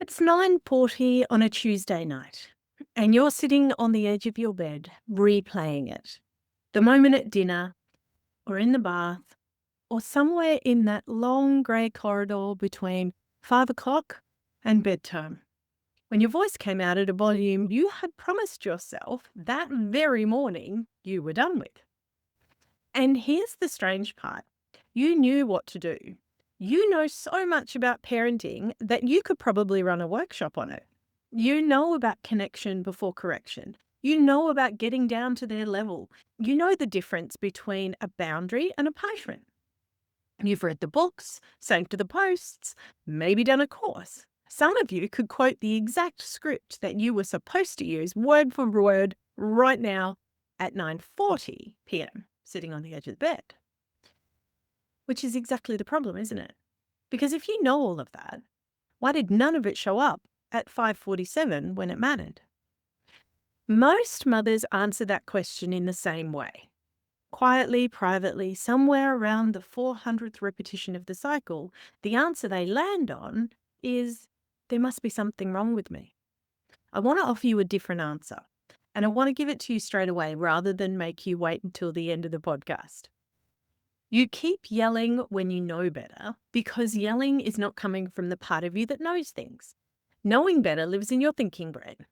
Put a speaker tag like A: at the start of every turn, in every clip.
A: It's 9:40 on a Tuesday night, and you're sitting on the edge of your bed, replaying it. The moment at dinner, or in the bath, or somewhere in that long grey corridor between 5 o'clock and bedtime, when your voice came out at a volume you had promised yourself that very morning you were done with. And here's the strange part. You knew what to do. You know so much about parenting that you could probably run a workshop on it. You know about connection before correction. You know about getting down to their level. You know the difference between a boundary and a punishment. You've read the books, sank to the posts, maybe done a course. Some of you could quote the exact script that you were supposed to use word for word right now at 9:40 p.m. sitting on the edge of the bed. Which is exactly the problem, isn't it? Because if you know all of that, why did none of it show up at 5:47 when it mattered? Most mothers answer that question in the same way. Quietly, privately, somewhere around the 400th repetition of the cycle, the answer they land on is, there must be something wrong with me. I want to offer you a different answer, and I want to give it to you straight away rather than make you wait until the end of the podcast. You keep yelling when you know better because yelling is not coming from the part of you that knows things. Knowing better lives in your thinking brain.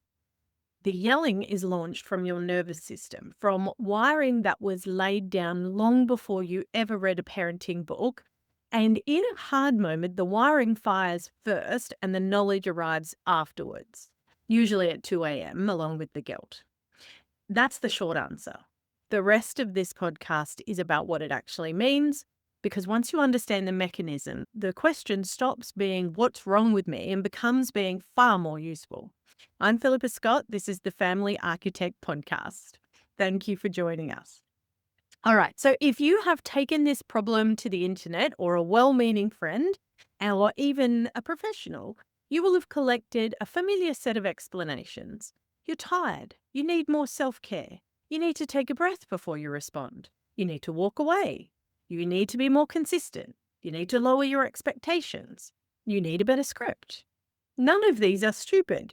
A: The yelling is launched from your nervous system, from wiring that was laid down long before you ever read a parenting book. And in a hard moment, the wiring fires first and the knowledge arrives afterwards, usually at 2 a.m. along with the guilt. That's the short answer. The rest of this podcast is about what it actually means, because once you understand the mechanism, the question stops being what's wrong with me and becomes being far more useful. I'm Philippa Scott. This is the Family Architect Podcast. Thank you for joining us. All right, so if you have taken this problem to the internet or a well-meaning friend or even a professional, you will have collected a familiar set of explanations. You're tired. You need more self-care. You need to take a breath before you respond. You need to walk away. You need to be more consistent. You need to lower your expectations. You need a better script. None of these are stupid.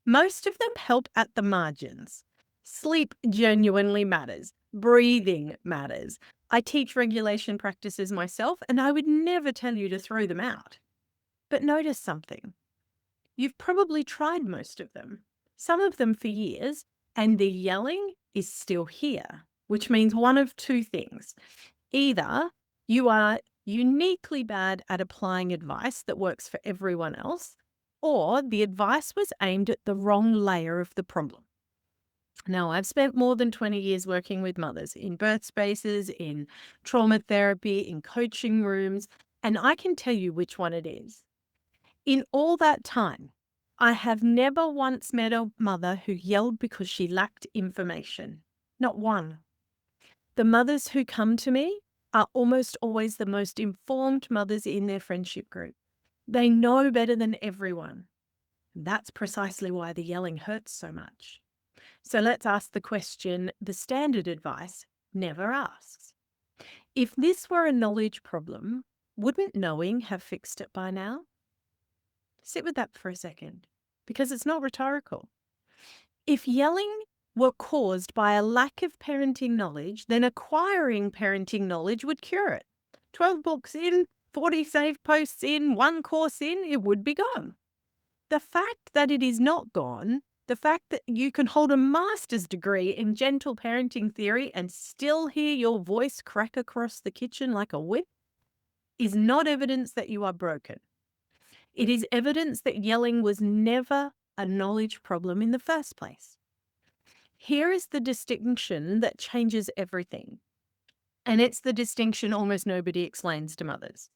A: Most of them help at the margins. Sleep genuinely matters. Breathing matters. I teach regulation practices myself, and I would never tell you to throw them out. But notice something. You've probably tried most of them, some of them for years, and the yelling is still here, which means one of two things. Either you are uniquely bad at applying advice that works for everyone else, or the advice was aimed at the wrong layer of the problem. Now, I've spent more than 20 years working with mothers in birth spaces, in trauma therapy, in coaching rooms, and I can tell you which one it is. In all that time, I have never once met a mother who yelled because she lacked information. Not one. The mothers who come to me are almost always the most informed mothers in their friendship group. They know better than everyone. That's precisely why the yelling hurts so much. So let's ask the question the standard advice never asks. If this were a knowledge problem, wouldn't knowing have fixed it by now? Sit with that for a second, because it's not rhetorical. If yelling were caused by a lack of parenting knowledge, then acquiring parenting knowledge would cure it. 12 books in, 40 save posts in, 1 course in, it would be gone. The fact that it is not gone, the fact that you can hold a master's degree in gentle parenting theory and still hear your voice crack across the kitchen like a whip, is not evidence that you are broken. It is evidence that yelling was never a knowledge problem in the first place. Here is the distinction that changes everything. And it's the distinction almost nobody explains to mothers.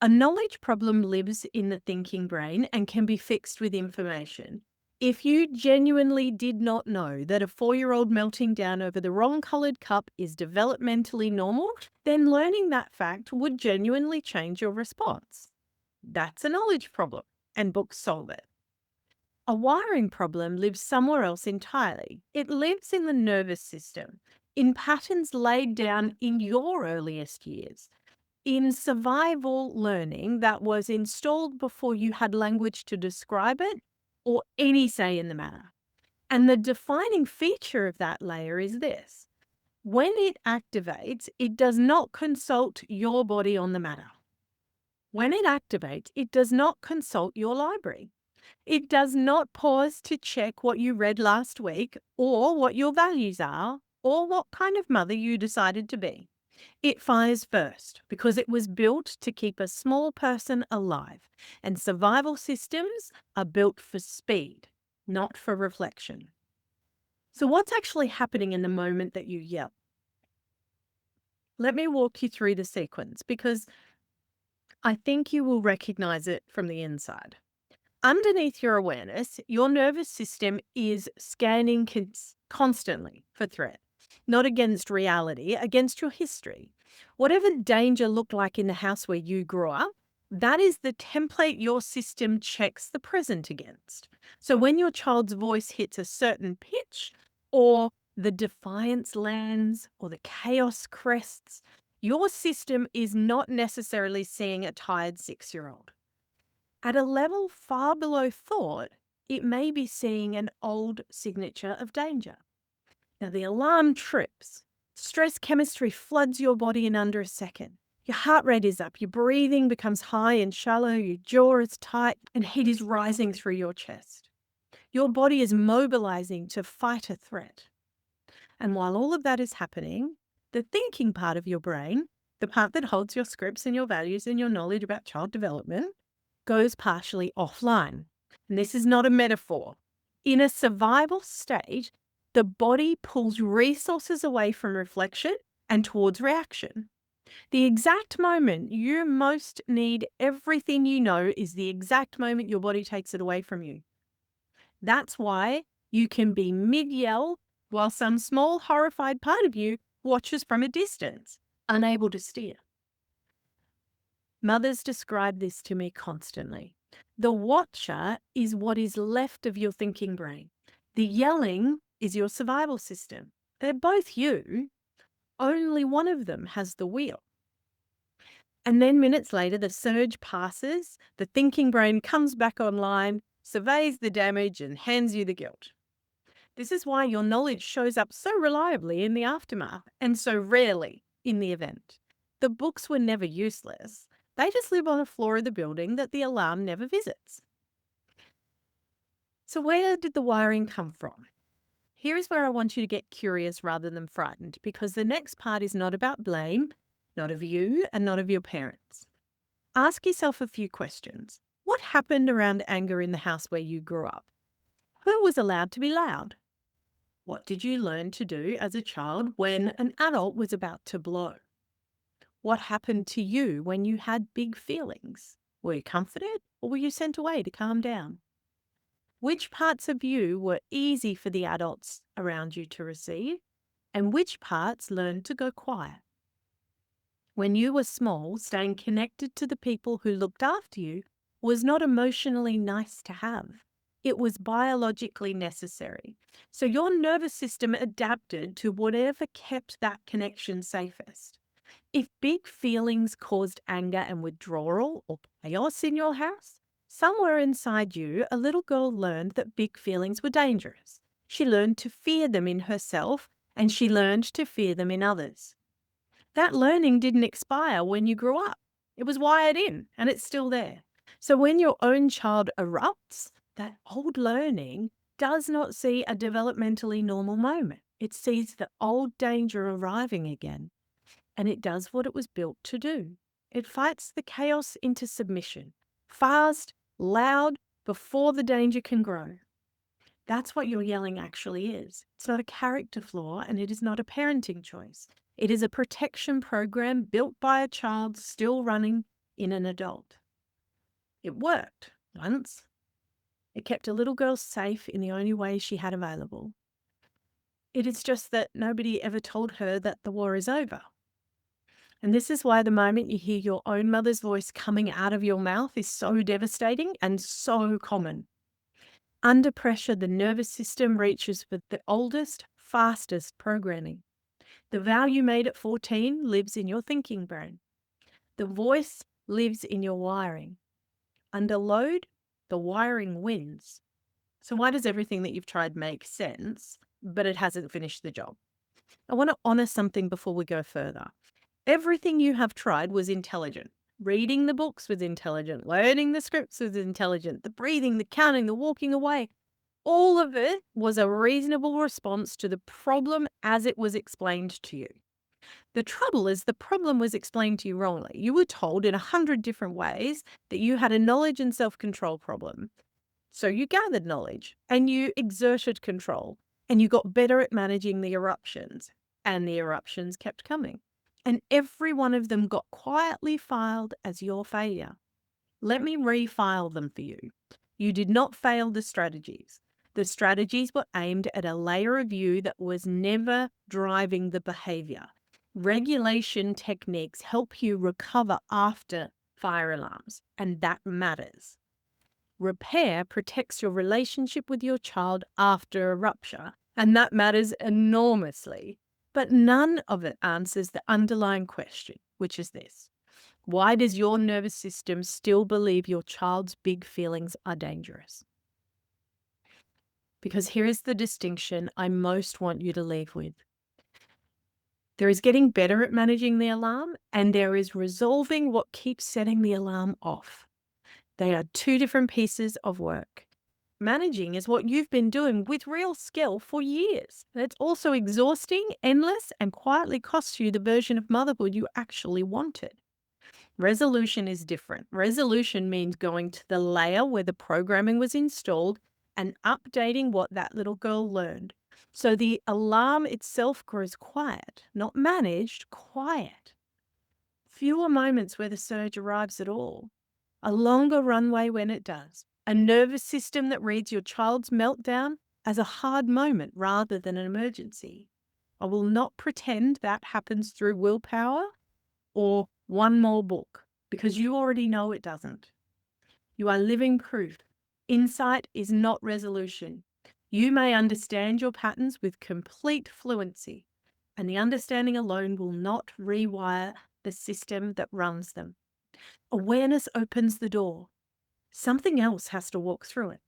A: A knowledge problem lives in the thinking brain and can be fixed with information. If you genuinely did not know that a 4-year-old melting down over the wrong coloured cup is developmentally normal, then learning that fact would genuinely change your response. That's a knowledge problem, and books solve it. A wiring problem lives somewhere else entirely. It lives in the nervous system, in patterns laid down in your earliest years. in survival learning that was installed before you had language to describe it or any say in the matter. And the defining feature of that layer is this: when it activates, it does not consult your body on the matter. When it activates, it does not consult your library. It does not pause to check what you read last week or what your values are or what kind of mother you decided to be. It fires first because it was built to keep a small person alive, and survival systems are built for speed, not for reflection. So, what's actually happening in the moment that you yell? Let me walk you through the sequence because I think you will recognize it from the inside. Underneath your awareness, your nervous system is scanning constantly for threat, not against reality, against your history. Whatever danger looked like in the house where you grew up, that is the template your system checks the present against. So when your child's voice hits a certain pitch, or the defiance lands, or the chaos crests, your system is not necessarily seeing a tired 6-year-old. At a level far below thought, it may be seeing an old signature of danger. Now, the alarm trips. Stress chemistry floods your body in under a second. Your heart rate is up, your breathing becomes high and shallow, your jaw is tight, and heat is rising through your chest. Your body is mobilizing to fight a threat. And while all of that is happening, the thinking part of your brain, the part that holds your scripts and your values and your knowledge about child development, goes partially offline. And this is not a metaphor. In a survival state, the body pulls resources away from reflection and towards reaction. The exact moment you most need everything you know is the exact moment your body takes it away from you. That's why you can be mid-yell while some small horrified part of you watches from a distance, unable to steer. Mothers describe this to me constantly. The watcher is what is left of your thinking brain. The yelling is your survival system. They're both you. Only one of them has the wheel. And then minutes later, the surge passes, the thinking brain comes back online, surveys the damage, and hands you the guilt. This is why your knowledge shows up so reliably in the aftermath and so rarely in the event. The books were never useless. They just live on a floor of the building that the alarm never visits. So where did the wiring come from? Here is where I want you to get curious rather than frightened, because the next part is not about blame, not of you, and not of your parents. Ask yourself a few questions. What happened around anger in the house where you grew up? Who was allowed to be loud? What did you learn to do as a child when an adult was about to blow? What happened to you when you had big feelings? Were you comforted or were you sent away to calm down? Which parts of you were easy for the adults around you to receive, and which parts learned to go quiet? When you were small, staying connected to the people who looked after you was not emotionally nice to have. It was biologically necessary. So your nervous system adapted to whatever kept that connection safest. If big feelings caused anger and withdrawal or chaos in your house, somewhere inside you, a little girl learned that big feelings were dangerous. She learned to fear them in herself, and she learned to fear them in others. That learning didn't expire when you grew up. It was wired in, and it's still there. So when your own child erupts, that old learning does not see a developmentally normal moment. It sees the old danger arriving again, and it does what it was built to do. It fights the chaos into submission, fast, loud, before the danger can grow. That's what your yelling actually is. It's not a character flaw, and it is not a parenting choice. It is a protection program built by a child still running in an adult. It worked once. It kept a little girl safe in the only way she had available. It is just that nobody ever told her that the war is over. And this is why the moment you hear your own mother's voice coming out of your mouth is so devastating and so common. Under pressure, the nervous system reaches for the oldest, fastest programming. The vow you made at 14 lives in your thinking brain. The voice lives in your wiring. Under load, the wiring wins. So why does everything that you've tried make sense, but it hasn't finished the job? I want to honor something before we go further. Everything you have tried was intelligent. Reading the books was intelligent. Learning the scripts was intelligent. The breathing, the counting, the walking away, all of it was a reasonable response to the problem as it was explained to you. The trouble is the problem was explained to you wrongly. You were told in 100 different ways that you had a knowledge and self-control problem. So you gathered knowledge and you exerted control and you got better at managing the eruptions, and the eruptions kept coming. And every one of them got quietly filed as your failure. Let me refile them for you. You did not fail the strategies. The strategies were aimed at a layer of you that was never driving the behavior. Regulation techniques help you recover after fire alarms, and that matters. Repair protects your relationship with your child after a rupture, and that matters enormously. But none of it answers the underlying question, which is this: why does your nervous system still believe your child's big feelings are dangerous? Because here is the distinction I most want you to leave with. There is getting better at managing the alarm, and there is resolving what keeps setting the alarm off. They are two different pieces of work. Managing is what you've been doing with real skill for years. It's also exhausting, endless, and quietly costs you the version of motherhood you actually wanted. Resolution is different. Resolution means going to the layer where the programming was installed and updating what that little girl learned. So the alarm itself grows quiet, not managed, quiet. Fewer moments where the surge arrives at all. A longer runway when it does. A nervous system that reads your child's meltdown as a hard moment rather than an emergency. I will not pretend that happens through willpower or one more book, because you already know it doesn't. You are living proof. Insight is not resolution. You may understand your patterns with complete fluency, and the understanding alone will not rewire the system that runs them. Awareness opens the door. Something else has to walk through it.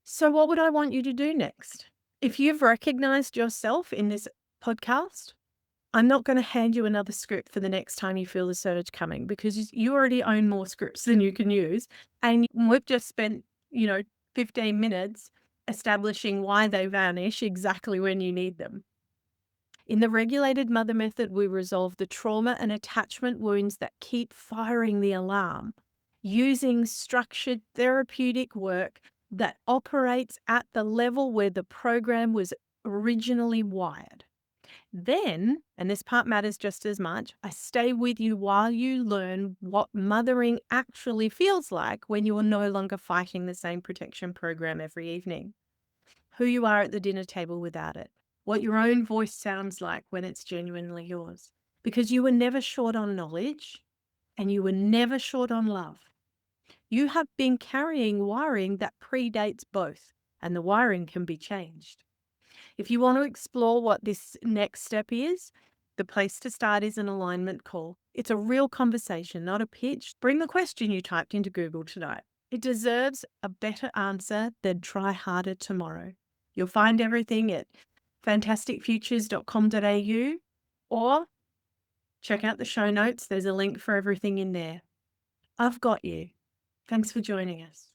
A: So what would I want you to do next? If you've recognized yourself in this podcast, I'm not going to hand you another script for the next time you feel the surge coming, because you already own more scripts than you can use. And we've just spent, 15 minutes establishing why they vanish exactly when you need them. In the regulated mother method, we resolve the trauma and attachment wounds that keep firing the alarm using structured therapeutic work that operates at the level where the program was originally wired. Then, and this part matters just as much, I stay with you while you learn what mothering actually feels like when you are no longer fighting the same protection program every evening. Who you are at the dinner table without it. What your own voice sounds like when it's genuinely yours. Because you were never short on knowledge, and you were never short on love. You have been carrying wiring that predates both, and the wiring can be changed. If you want to explore what this next step is, the place to start is an alignment call. It's a real conversation, not a pitch. Bring the question you typed into Google tonight. It deserves a better answer than try harder tomorrow. You'll find everything at fantasticfutures.com.au, or check out the show notes. There's a link for everything in there. I've got you. Thanks for joining us.